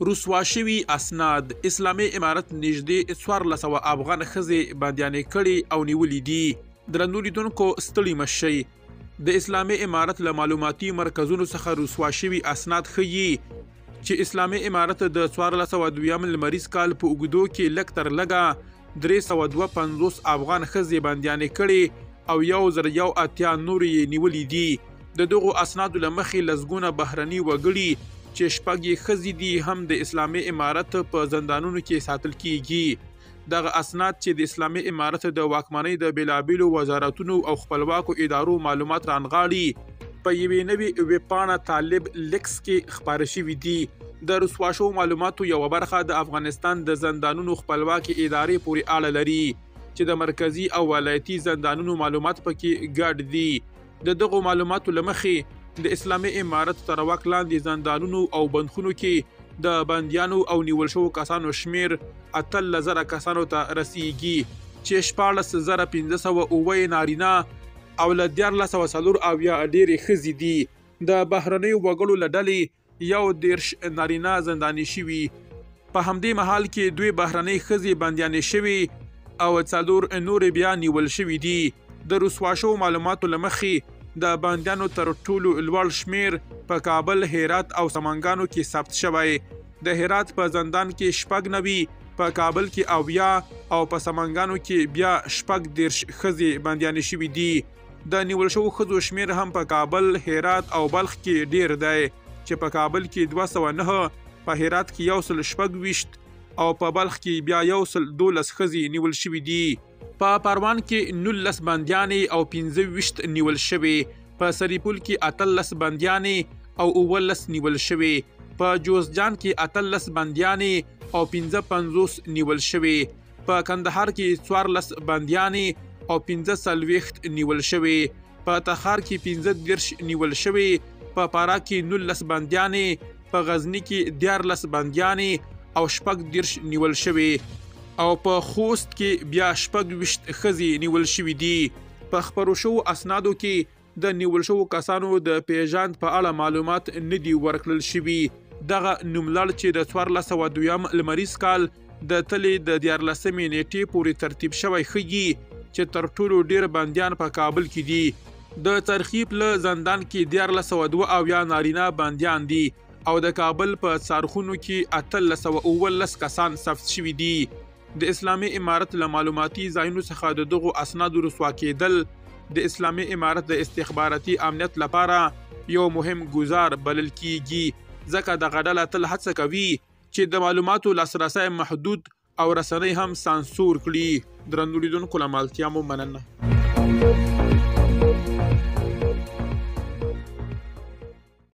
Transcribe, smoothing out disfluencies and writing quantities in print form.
رسوا شوي اسناد اسلامي امارت نږدې 1400 افغان ښځې بندیانې کړي او نیولې دي. درنو لیدونکو ستړي مه شئ. د اسلامي امارت له معلوماتي مرکزونو څخه رسوا شوي اسناد ښیي چې اسلامي امارت د 1402 لمریز کال په اوږدو کې لږ تر لږه 352 افغان ښځې بندیانې کړي او 1080 نورې یې نیولې دي. د دغو اسنادو له مخې لسګونه بهرني وګړي چې شپږ یې ښځې دي هم د اسلامي امارت په زندانونو کې ساتل کیږي. دغه اسناد چې د اسلامي امارت د واکمنۍ د بېلابېلو وزارتونو او خپلواکو ادارو معلومات رانغاړي په یوې نوې ویبپاڼه طالب لیکس کې خپاره شوي دي. د رسوا شوو معلوماتو یوه برخه د افغانستان د زندانونو خپلواکې ادارې پورې اړه لري چې د مرکزي او ولایتي زندانونو معلومات پکې ګډ دي. د دغو معلوماتو له مخې د اسلامي امارت تر واک لاندې زندانونو او بندخونو کې د بندیانو او نیول شوو کسانو شمیر 18,000 کسانو ته رسیږي چې 14,509 نارینه او له 1404 ډېرې ښځې دي. د بهرنیو وګړو له ډلې 11 نارینه زنداني شوي. په همدې مهال کې 2 بهرنۍ ښځې بندیانې شوي او 4 نورې بیا نیول شوي دي. د رسوا شوو معلوماتو له مخې د بندیانو تر ټولو لوړ شمیر په کابل، هرات او سمنګانو کې ثبت شوی. د هرات په زندان کې 96، په کابل کې 70 او په سمنګانو کې بیا 14 ښځې بندیانې شوي دي. د نیول شوو ښځو شمیر هم په کابل، هرات او بلخ کې ډیر دی چې په کابل کې 209، په هرات کې 126 او په بلخ کې بیا 112 ښځې نیول شوي دي. په پروان کې 19 بندیانې او 25 نیول شوي. په سریپول کې 18 بندیانې او 19 نیول شوي. په جوزجان کې 18 بندیانې او 55 نیول شوي. په کندهار کې 14 بندیانې او 45 نیول شوي. په تخار کې 15 نیول شوي. په فراه کې 19 بندیانې، په غزني کې 14 بندیانې او 14 نیول شوي او په خوست کې بیا 26 ښځې نیول شوي دي. په خپرو شوو اسنادو کې د نیول شوو کسانو د پیژند په اړه معلومات نه دي ورکړل شوي. دغه نوملړ چې د 1402 لمریز کال د تلې د 14 نیټې پورې ترتیب شوی ښیي چې تر ټولو ډیر بندیان په کابل کې دي. د ترخیب له زندان کې 1402 نارینه بندیان دي او د کابل په څارخونو کې 1819 کسان ثبت شوي دي. د اسلامي امارت له معلوماتي ځایونو څخه د دغو اسنادو رسوا کېدل د اسلامي امارت د استخباراتي امنیت لپاره یو مهم ګزار بلل کیږي، ځکه دغه ډله تل هڅه کوي چې د معلوماتو لاسرسی محدود او رسنۍ هم سانسور کړي. درنو لیدونکو له ملتیا مو مننه.